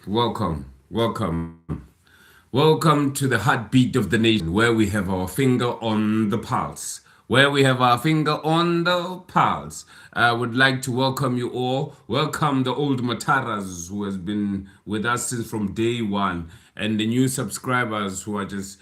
welcome. Welcome to the heartbeat of the nation, where we have our finger on the pulse. Where we have our finger on the pulse. I would like to welcome you all. Welcome the old Mataras who has been with us since from day one, and the new subscribers who are just,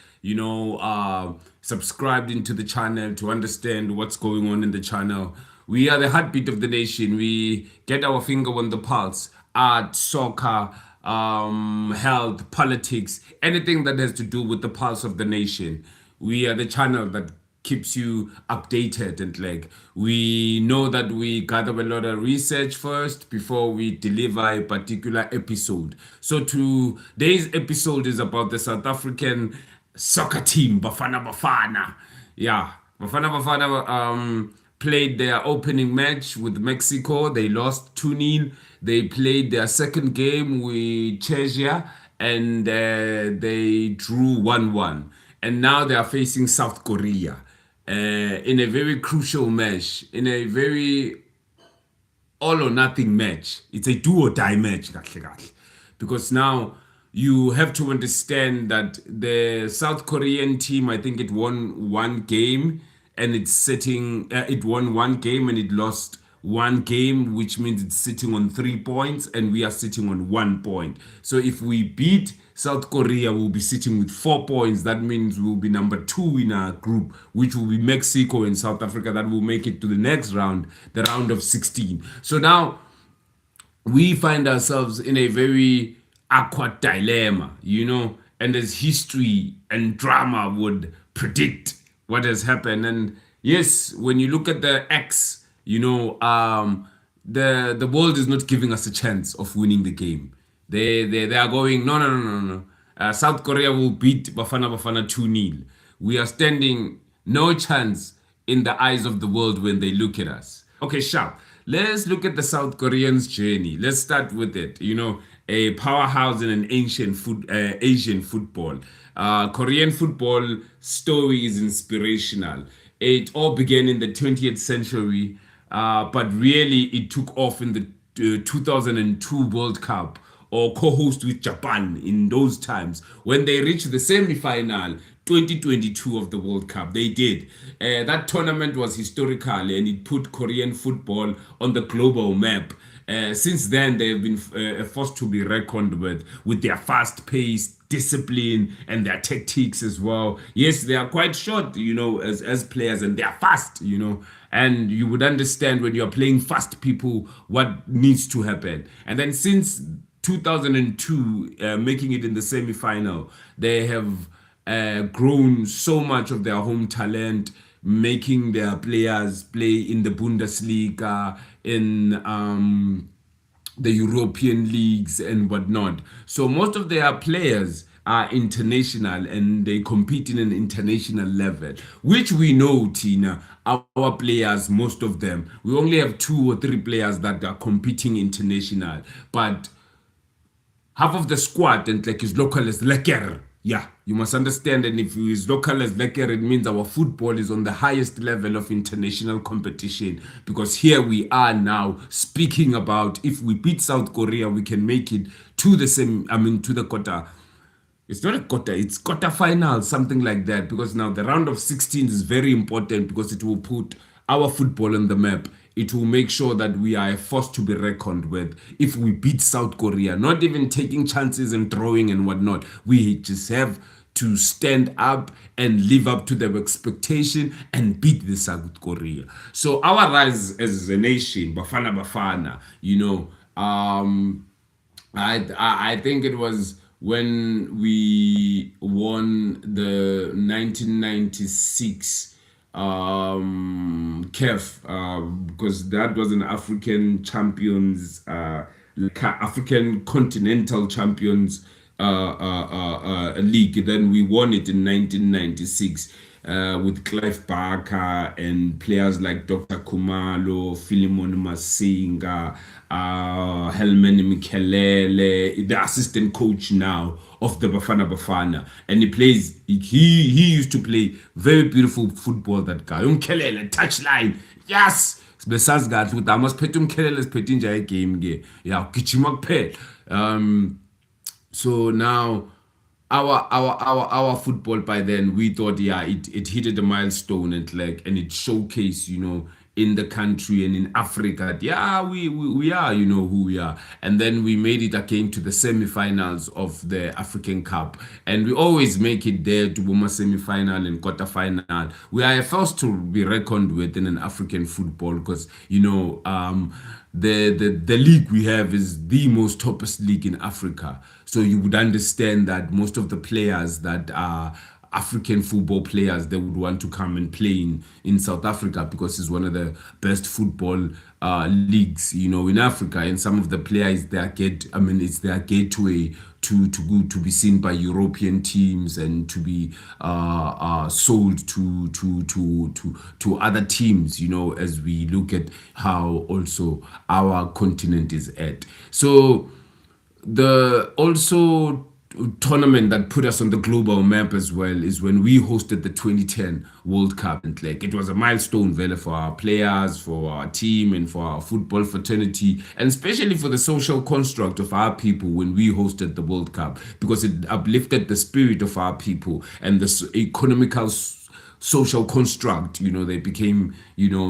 subscribed into the channel to understand what's going on in the channel. We are the heartbeat of the nation. We get our finger on the pulse. Art, soccer, health, politics, anything that has to do with the pulse of the nation. We are the channel that keeps you updated, and like we know that we gather a lot of research first before we deliver a particular episode. So today's episode is about the South African soccer team, Bafana Bafana. Yeah, Bafana Bafana played their opening match with Mexico. They lost 2-0. They played their second game with Czechia, and they drew 1-1. And now they are facing South Korea in a very crucial match, in a very all or nothing match. It's a do or die match, because now you have to understand that the South Korean team, I think it won one game, and it's sitting. It won one game and it lost one game, which means it's sitting on 3 points, and we are sitting on 1 point. So if we beat South Korea, we'll be sitting with 4 points. That means we'll be number two in our group, which will be Mexico and South Africa. That will make it to the next round, the round of 16. So now we find ourselves in a very awkward dilemma, and as history and drama would predict what has happened. And yes, when you look at the X, the world is not giving us a chance of winning the game. They are going, no, no, no, no, no. South Korea will beat Bafana Bafana 2-0. We are standing no chance in the eyes of the world when they look at us. Okay, sharp. Let's look at the South Koreans' journey. Let's start with it. A powerhouse in an Asian football. Korean football story is inspirational. It all began in the 20th century, but really it took off in the 2002 World Cup, or co-host with Japan in those times when they reached the semi-final 2022 of the World Cup. They did. That tournament was historical, and it put Korean football on the global map. Since then, they have been forced to be reckoned with their fast-paced discipline and their tactics as well. Yes, they are quite short, as players, and they are fast, and you would understand when you're playing fast people what needs to happen. And then since 2002, making it in the semi-final, they have grown so much of their home talent, making their players play in the Bundesliga, in the European leagues and whatnot. So most of their players are international, and they compete in an international level, which we know, Tina, our players, most of them, we only have 2 or 3 players that are competing international, but half of the squad and like is local as lekker. Yeah, you must understand. And if is local as lekker, it means our football is on the highest level of international competition. Because here we are now speaking about if we beat South Korea, we can make it to to the quarter. It's not a quarter, it's quarterfinal, something like that. Because now the round of 16 is very important, because it will put our football on the map. It will make sure that we are a force to be reckoned with if we beat South Korea. Not even taking chances and throwing and whatnot. We just have to stand up and live up to their expectation and beat the South Korea. So our rise as a nation, Bafana Bafana, I think it was when we won the 1996 CAF, because that was an African champions, African continental champions league. Then we won it in 1996 with Clive Barker and players like Dr. Kumalo, Philemon Masinga, Helman Mikelele, the assistant coach now of the Bafana Bafana. And he used to play very beautiful football, that guy. Umkelele, touchline, yes! Besazi kahle ukuthi amasiphethe umkhelele siphethe inja game ke. Yeah, gijima kuphela. So now our football by then we thought yeah it hit a milestone and it showcased in the country and in Africa that yeah we are who we are, and then we made it again to the semi-finals of the African Cup, and we always make it there to Boma semi-final and quarter-final. We are a force to be reckoned with in an African football because the league we have is the most toppest league in Africa. So you would understand that most of the players that are African football players, they would want to come and play in South Africa because it's one of the best football leagues, in Africa. And some of the players, it's their gateway to go to be seen by European teams and to be sold to other teams, as we look at how also our continent is at. So the also tournament that put us on the global map as well is when we hosted the 2010 World Cup. And like it was a milestone value for our players, for our team, and for our football fraternity, and especially for the social construct of our people when we hosted the World Cup, because it uplifted the spirit of our people and the economical social construct. They became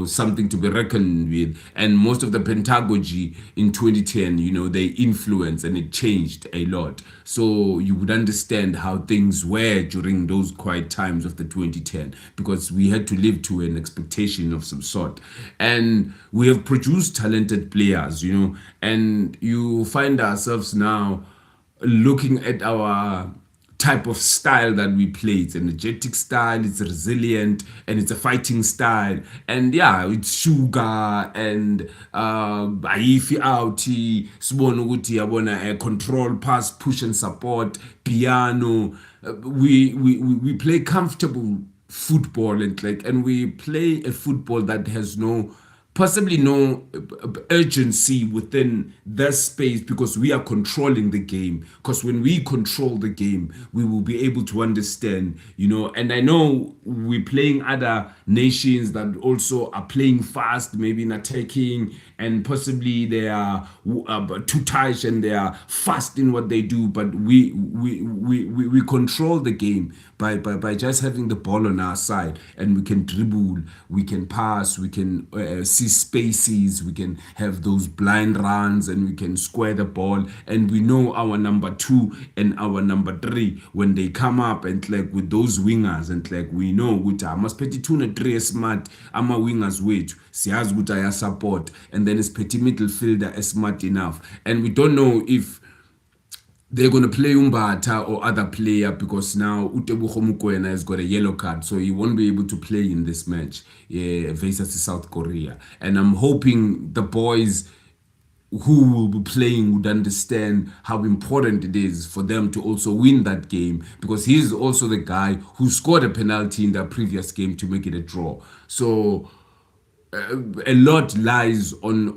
something to be reckoned with, and most of the pedagogy in 2010, they influenced and it changed a lot. So you would understand how things were during those quiet times of the 2010, because we had to live to an expectation of some sort, and we have produced talented players, and you find ourselves now looking at our type of style that we play. It's an energetic style, it's resilient, and it's a fighting style. And yeah, it's sugar and ayifi out sibona ukuthi yabona control, pass, push and support, piano. We play comfortable football, and we play a football that has possibly no urgency within that space, because we are controlling the game. Because when we control the game, we will be able to understand, and I know we're playing other nations that also are playing fast, maybe in attacking, and possibly they are too tight and they are fast in what they do, but we control the game by just having the ball on our side, and we can dribble, we can pass, we can see spaces, we can have those blind runs, and we can square the ball, and we know our number 2 and our number 3 when they come up, and like with those wingers, and like we know ukuthi amasiphethe 2 ne-3 smart ama-wingers wethu siyazi ukuthi ayasupport, and then isiphethe middlefielder smart enough, and we don't know if they're going to play Umbata or other player, because now Utebucho Mukwena has got a yellow card, so he won't be able to play in this match versus South Korea. And I'm hoping the boys who will be playing would understand how important it is for them to also win that game, because he's also the guy who scored a penalty in the previous game to make it a draw. So a lot lies on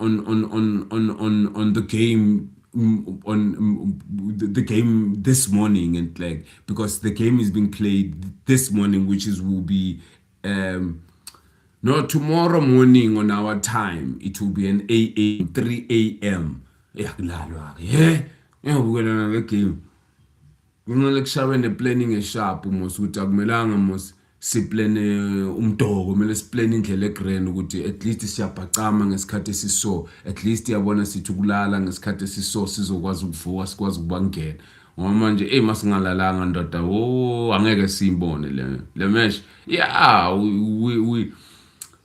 the game, the game this morning, and like because the game is being played this morning, which will be no, tomorrow morning on our time. It will be an 3 a.m. Yeah, ubukela le game. Kumele kushawe planning esharp mos ukuthi akumelanga mos siplane umdoko, kumele siplane indlela egrand ukuthi at least siyabhacama ngesikhathi esiso, at least yabona sithi ukulala ngesikhathi esiso sizokwazi ukuvuka, sikwazi ukubangena. Ngoba manje masingalalanga ndoda angeke siyibone le match. Yeah,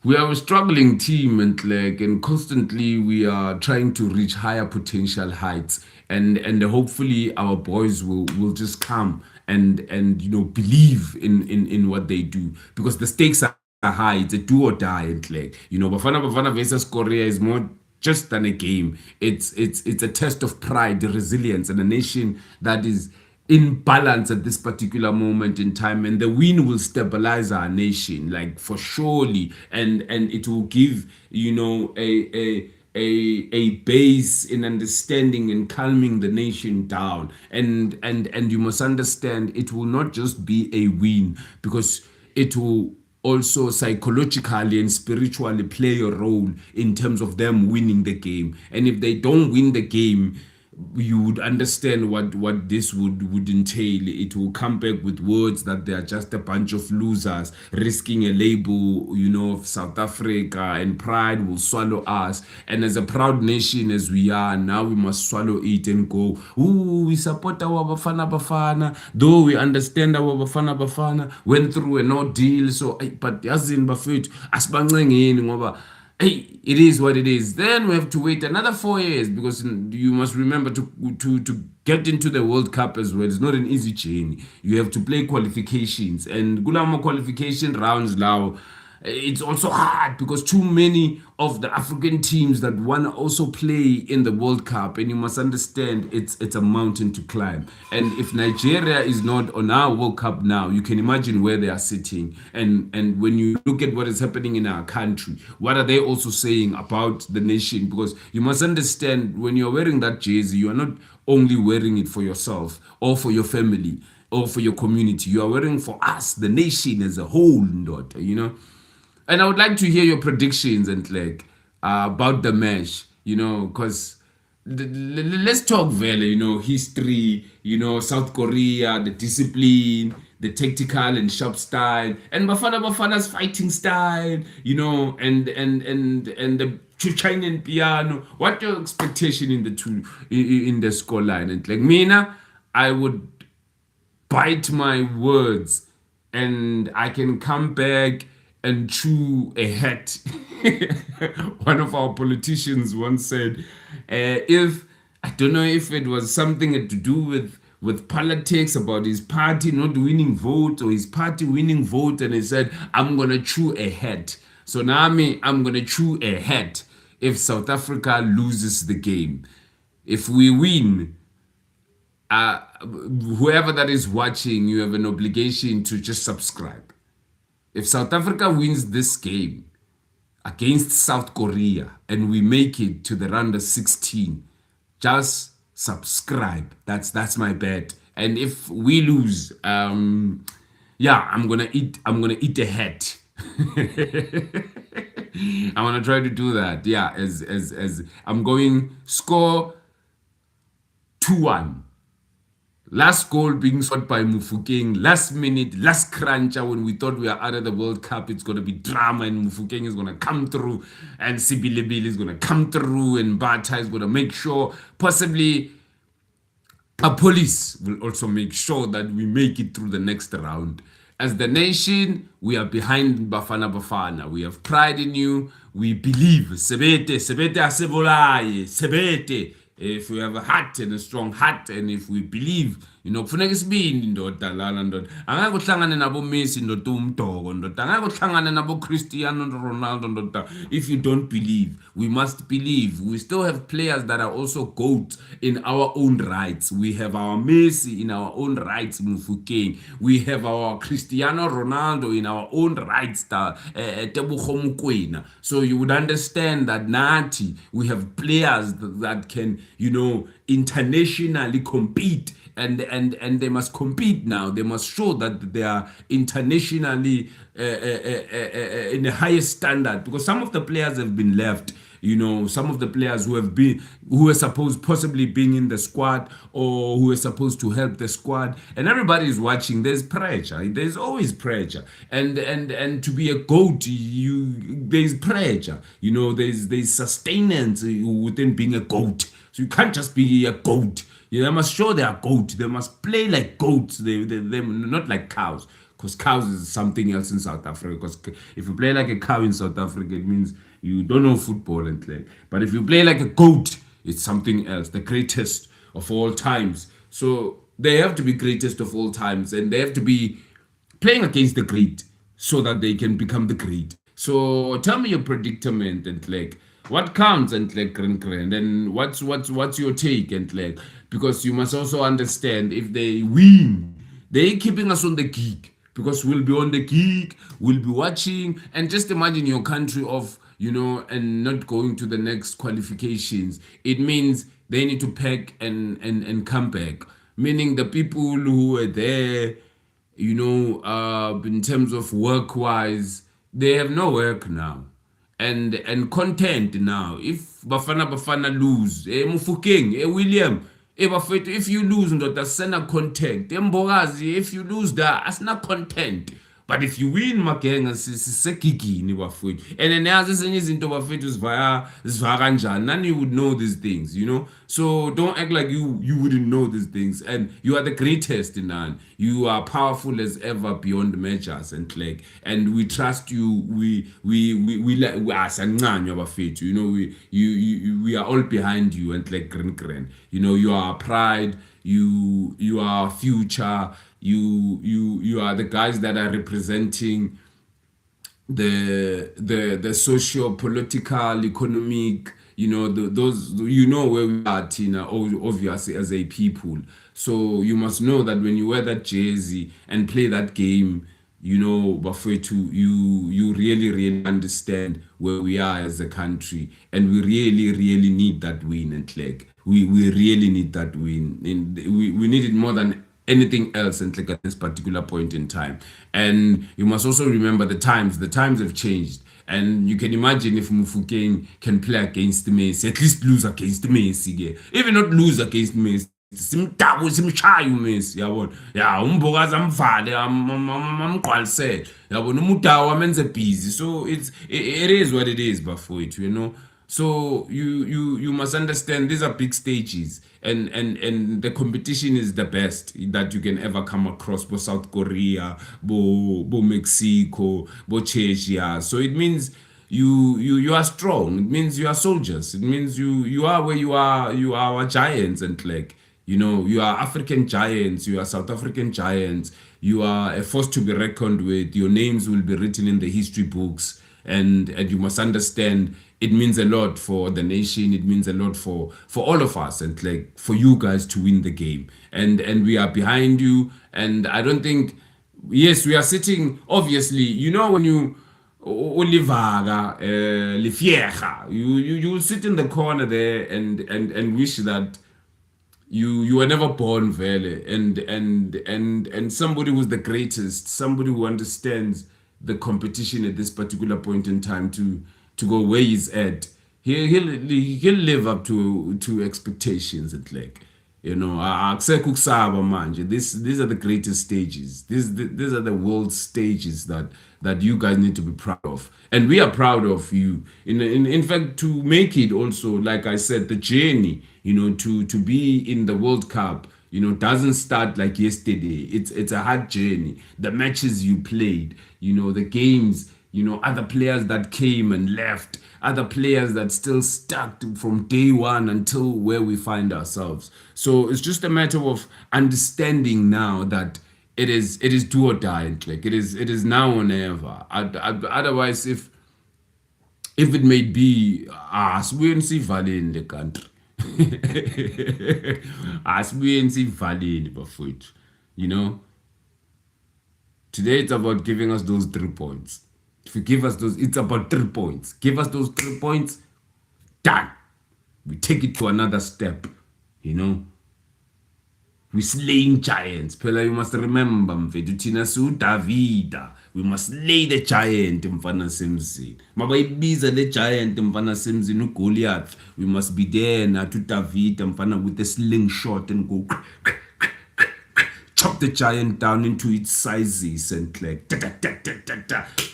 we are a struggling team, and constantly we are trying to reach higher potential heights, and hopefully our boys will just come and believe in what they do, because the stakes are high. It's a do or die, and Bafana Bafana versus Korea is more just than a game. It's a test of pride, resilience, and a nation that is in balance at this particular moment in time, and the win will stabilize our nation, like for surely, and it will give a base in understanding and calming the nation down, and you must understand it will not just be a win, because it will also psychologically and spiritually play a role in terms of them winning the game. And if they don't win the game, you would understand what this would entail. It will come back with words that they are just a bunch of losers risking a label, of South Africa, and pride will swallow us. And as a proud nation as we are now, we must swallow it and go, ooh, we support our Bafana Bafana, though we understand our Bafana Bafana went through an ordeal. So but yazini bafethu asibancengeni ngoba hey, it is what it is. Then we have to wait another 4 years because you must remember to get into the World Cup as well. It's not an easy journey. You have to play qualifications, and Gulama qualification rounds now. It's also hard because too many of the African teams that want to also play in the World Cup, and you must understand it's a mountain to climb. And if Nigeria is not on our World Cup now, you can imagine where they are sitting. And when you look at what is happening in our country, what are they also saying about the nation? Because you must understand when you're wearing that jersey, you are not only wearing it for yourself or for your family or for your community. You are wearing for us, the nation as a whole, daughter. And I would like to hear your predictions and about the match, because let's talk Vele, history, South Korea, the discipline, the tactical and sharp style, and Bafana's fighting style, and the Chichanian piano. What your expectation in the two in the scoreline? And Mina, I would bite my words and I can come back and chew a hat. One of our politicians once said, if I don't know if it was something to do with politics about his party not winning votes or his party winning votes, and he said, I'm gonna chew a hat. So now I'm gonna chew a hat if South Africa loses the game. If we win, whoever that is watching, you have an obligation to just subscribe. If South Africa wins this game against South Korea and we make it to the round of 16, just subscribe. That's my bet. And if we lose, I'm gonna eat a hat. I'm gonna try to do that. Yeah, as I'm going score 2-1. Last goal being scored by Mufokeng. Last minute, last cruncher when we thought we are out of the World Cup. It's going to be drama and Mufokeng is going to come through and Sibilebile is going to come through and Bata is going to make sure, possibly a police will also make sure that we make it through the next round. As the nation, we are behind Bafana Bafana. We have pride in you. We believe. Sebete, sebete asebolaye, sebete. If we have a heart and a strong heart, and if we believe, kufuneka isibindi ndoda lana ndoda. Angeke uhlangane nabo Messi ndoda umdoko ndoda. Angeke uhlangane nabo Cristiano Ronaldo ndoda. If you don't believe, we must believe. We still have players that are also GOAT in our own rights. We have our Messi in our own rights, Mufokeng. We have our Cristiano Ronaldo in our own rights, Tebogo Mokoena. So you would understand that Nati, we have players that can, internationally compete. And they must compete now. They must show that they are internationally in the highest standard, because some of the players have been left. Some of the players who are supposed possibly being in the squad or who are supposed to help the squad, and everybody is watching. There's pressure. There's always pressure, and to be a GOAT, there's pressure. There's sustenance within being a GOAT. So you can't just be a GOAT. They must show they are goat. They must play like goats. They're not like cows. Because cows is something else in South Africa. Because if you play like a cow in South Africa, it means you don't know football and play. But if you play like a goat, it's something else. The greatest of all times. So they have to be greatest of all times. And they have to be playing against the great so that they can become the great. So tell me your predicament and what counts and and what's your take and because you must also understand, if they win, they keeping us on the gig, because we'll be on the gig, we'll be watching. And just imagine your country off, and not going to the next qualifications. It means they need to pack and come back, meaning the people who are there, in terms of work wise, they have no work now. and content now. If Bafana Bafana lose, Mufukeng, William, bafethu, if you lose ndoda asena content. Mbokazi, if you lose that, asina content. But if you win magenga sisegigini bafethu. And then nazi ezinye izinto bafethu zivaya kanjani. None you would know these things, you know. So don't act like you wouldn't know these things. And you are the greatest in none. You are powerful as ever beyond measures and like. And we trust you. We like asancanywa bafethu. You know, we are all behind you and like green. You know, you are our pride. You are our future. You are the guys that are representing the socio political economic, you know, those, you know where we are, Tina, obviously as a people. So you must know that when you wear that jersey and play that game, you know, Bafwetu, you really understand where we are as a country, and we really need that win. And like we really need that win, and we need it more than anything else, and like at this particular point in time. And you must also remember the times have changed. And you can imagine if Mufukeng can play against Messi, at least lose against Messi, yeah. Even not lose against Messi, simdabu simshaye uMessi, yabona. Ya umbokazi amvale amgqwalisele, yabona, umudawu amenze busy. So it is what it is, bafowethu, you know. So you must understand these are big stages, and the competition is the best that you can ever come across. Bo South Korea, bo Mexico, bo Chechia. So it means you are strong. It means you are soldiers. It means you are where you are. You are our giants, and like, you know, you are African giants. You are South African giants. You are a force to be reckoned with. Your names will be written in the history books, and you must understand it means a lot for the nation. It means a lot for all of us, and like for you guys to win the game. And we are behind you. And I don't think, yes, we are sitting, obviously, you know, when you ulivaga lifieja, you will sit in the corner there and wish that you were never born, vele, and somebody who's the greatest, somebody who understands the competition at this particular point in time to go where he's at. He'll live up to expectations, and like, you know, akusekho ukusaba manje. These are the greatest stages. These are the world stages that you guys need to be proud of, and we are proud of you. In fact, to make it also, like I said, the journey, you know, to be in the World Cup, you know, doesn't start like yesterday. It's a hard journey. The matches you played, you know, the games, you know, other players that came and left, other players that still stuck from day one until where we find ourselves. So it's just a matter of understanding now that it is do or die. Like it is now or never. Otherwise, if it may be, asibuye sivaleni le country. Asibuye sivaleni bafowethu. You know, today it's about giving us those 3 points. If you give us those, it's about 3 points. Give us those 3 points, done. We take it to another step, you know. We're slaying giants. Phela, you must remember, mfethu, thina siuDavida. We must slay the giant mfana semzini. Mabayibiza le giant mfana semzini uGoliath. We must be there na to Davida mfana with a slingshot and go chop the giant down into its sizes and like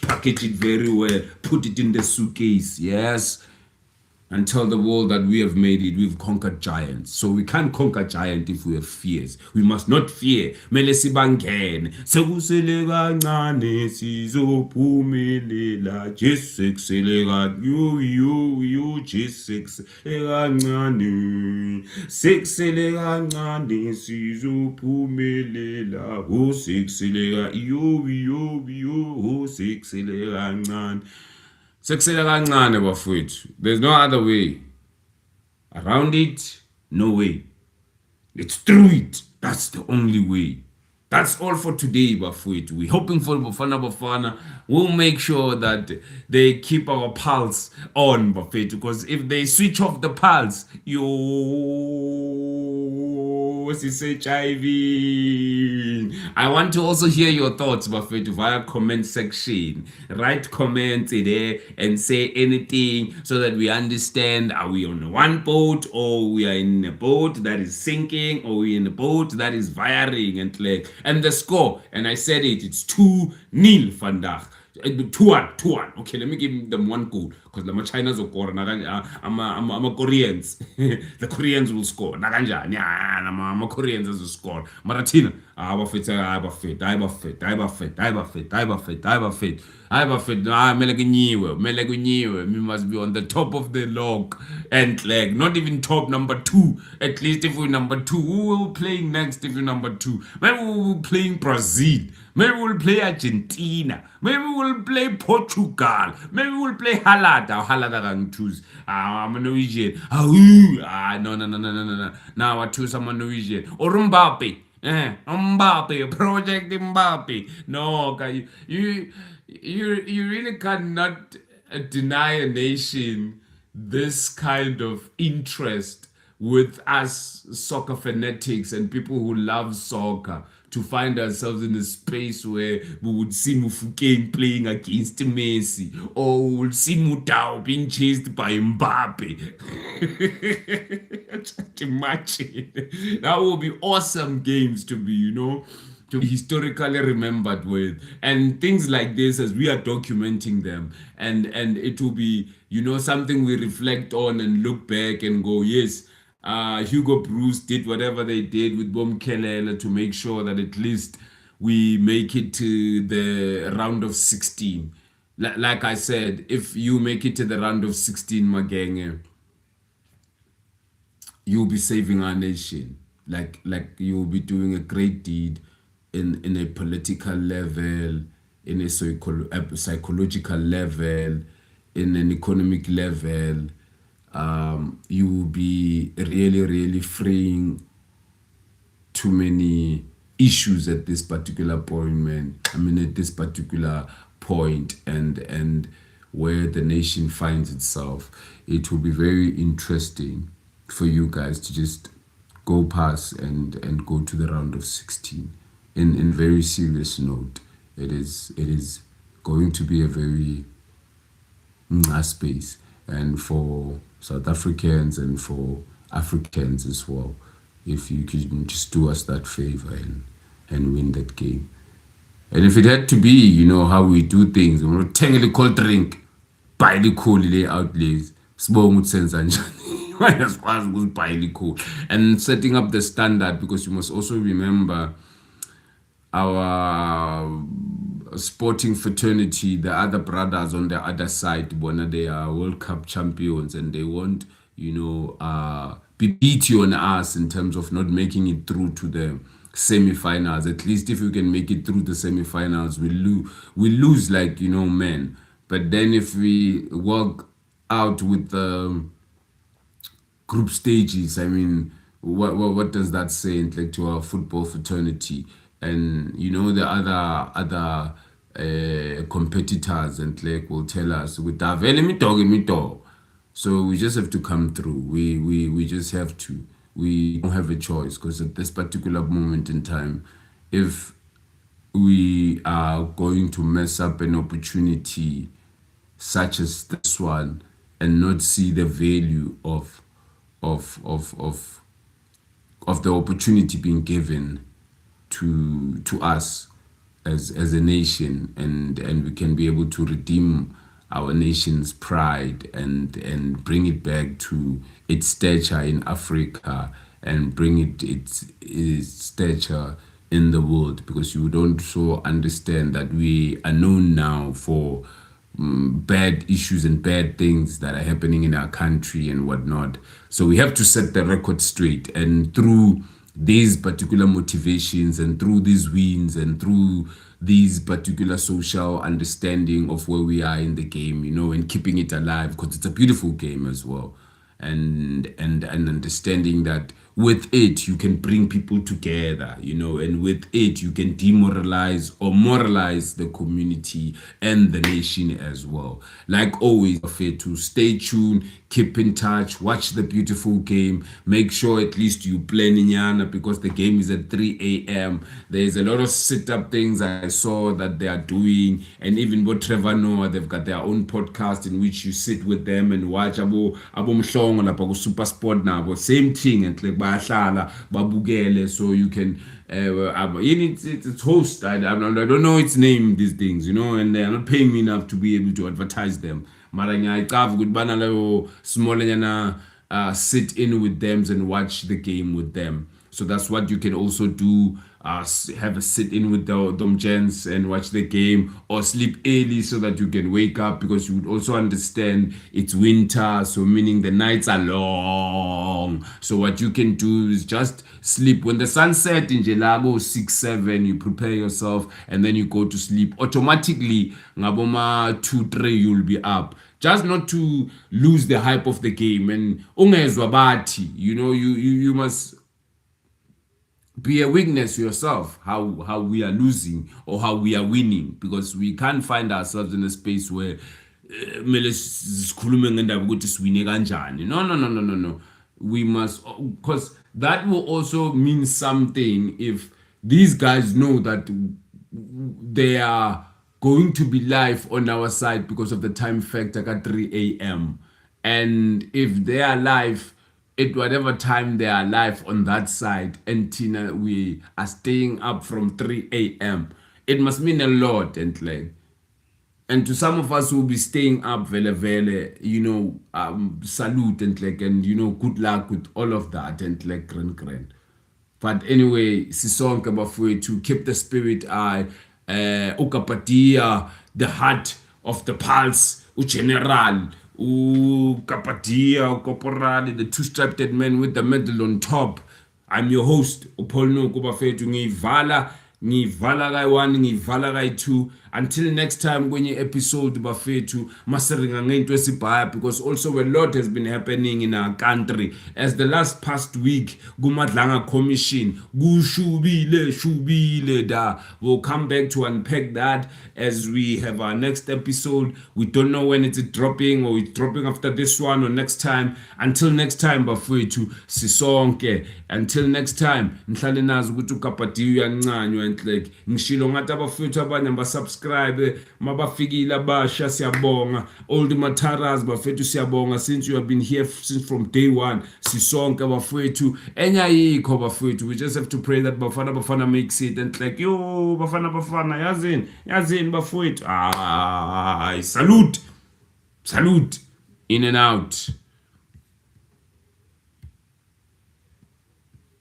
package it very well, put it in the suitcase, yes, and tell the world that we have made it, we've conquered giants. So we can't conquer giant if we have fears. We must not fear. Mele sibangene sekusele kancane sizophumelela, Jesu sekusele kancane, Jesu sekusele kancane, sekusele kancane sizophumelela, sekusele kancane, sekusele kancane. Sekusele kancane bafowethu. There's no other way around it. No way. It's through it. That's the only way. That's all for today, bafowethu. We're hoping for Bafana Bafana. We'll make sure that they keep our pulse on, bafowethu, because if they switch off the pulse, sisejiving. I want to also hear your thoughts, Buffett, via comment section. Write comments there and say anything so that we understand, are we on one boat, or we are in a boat that is sinking, or we in a boat that is firing, and the score. And I said it's 2-0 vandaag. 2-1, 2-1. Okay, let me give them one goal because the Chinas will score. I'm a Koreans. The Koreans will score. Naganjani, I'm a Koreans will score. Maratina, I have a fit. We must be on the top of the log and like not even top number two. At least if we're number two, who will play next if we're number two? Maybe we will play Brazil. Maybe we'll play Argentina. Maybe we'll play Portugal. Maybe we'll play Halada. Halada can choose. I'm a Norwegian. No. Now I choose I'm a Norwegian. Or Mbappe. Mbappe. Project Mbappe. No, okay. You really cannot deny a nation this kind of interest with us soccer fanatics and people who love soccer, to find ourselves in a space where we would see Mufukeng playing against Messi, or we would see Mutao being chased by Mbappe. Just imagine. That would be awesome games to be, to be historically remembered with, and things like this as we are documenting them, and it will be something we reflect on and look back and go, yes, Hugo Bruce did whatever they did with Bom Kelele to make sure that at least we make it to the round of 16. Like I said, if you make it to the round of 16, Magenge, you'll be saving our nation. Like you'll be doing a great deed in a political level, in a psychological level, in an economic level. You will be really, really freeing too many issues at this particular point, man. At this particular point, and where the nation finds itself. It will be very interesting for you guys to just go past and go to the round of 16. In very serious note, it is going to be a very space, and for South Africans and for Africans as well, if you can just do us that favor and win that game. And if it had to be, how we do things, take a cold drink, buy the cool outlays, sibonga ukuthi senza njani. Wayakwazi ukuzibhayela icool, and setting up the standard, because you must also remember our sporting fraternity, the other brothers on the other side, they are World Cup champions, and they won't, be beat you on us in terms of not making it through to the semi-finals. At least if we can make it through the semi-finals, we lose like, men. But then if we work out with the group stages, what does that say like to our football fraternity? And the other competitors and like will tell us with that, me talk. So we just have to come through. We just have to. We don't have a choice, because at this particular moment in time, if we are going to mess up an opportunity such as this one and not see the value of the opportunity being given to us as a nation, and we can be able to redeem our nation's pride and bring it back to its stature in Africa, and bring its stature in the world, because you don't so understand that we are known now for bad issues and bad things that are happening in our country and whatnot. So we have to set the record straight, and through these particular motivations and through these wins and through these particular social understanding of where we are in the game, and keeping it alive, because it's a beautiful game as well, and understanding that with it you can bring people together, and with it you can demoralize or moralize the community and the nation as well. Like always, fair to stay tuned, keep in touch, watch the beautiful game, make sure at least you plan in because the game is at 3 a.m. There's a lot of sit-up things I saw that they are doing, and even with Trevor Noah, they've got their own podcast in which you sit with them and watch abo mhlongo lapha ku Super Sport nabo, same thing, and like bayahlala babukele, so you can it's host. I don't know its name, these things, and they're not paying me enough to be able to advertise them. Mara ngiyayicava ukuthi bana leyo small nyana sit in with them and watch the game with them. So that's what you can also do. Have a sit in with them gents and watch the game, or sleep early so that you can wake up, because you would also understand it's winter, so meaning the nights are long. So what you can do is just sleep when the sun set in Jelago 6-7, you prepare yourself and then you go to sleep automatically. Ngaboma 2-3 you'll be up, just not to lose the hype of the game. And ungezwa bathi, you must be a witness yourself how we are losing or how we are winning, because we can't find ourselves in a space where mele sikhulume ngendaba ukuthi siwine kanjani. No, we must, because that will also mean something if these guys know that they are going to be live on our side because of the time factor at 3 a.m. and if they are live at whatever time they are live on that side, and Tina, we are staying up from 3 a.m. It must mean a lot, and to some of us who will be staying up, vele, salute, and good luck with all of that, and grand. But anyway, sisonke bafowethu, to keep the spirit high, ukapatia, the heart of the pulse, general. Kapadia, Corporali, the two-striped man with the medal on top. I'm your host, Upolno Kubafetu, Ngivala Gai 1, Ngivala Gai 2. Until next time, when you episode Bafetu, Mastering Sibaya, because also a lot has been happening in our country. As the last past week, Gumadlanga Commission, Shubile da. We'll come back to unpack that as we have our next episode. We don't know when it's dropping, or it's dropping after this one or next time. Until next time, Bafetu, Sisonke. Until next time, Nhlale nazi ukuthi ukapatiyo yancanywa, and ngishilo ngathi abafethu abanye basubscribe mabafikile abasha, siyabonga. Old mataras bafethu siyabonga, since you have been here since from day one. Sisonke bafethu, enyayikho bafethu. We just have to pray that Bafana Bafana makes it, and yo Bafana Bafana, yazin bafethu. Salute in and out.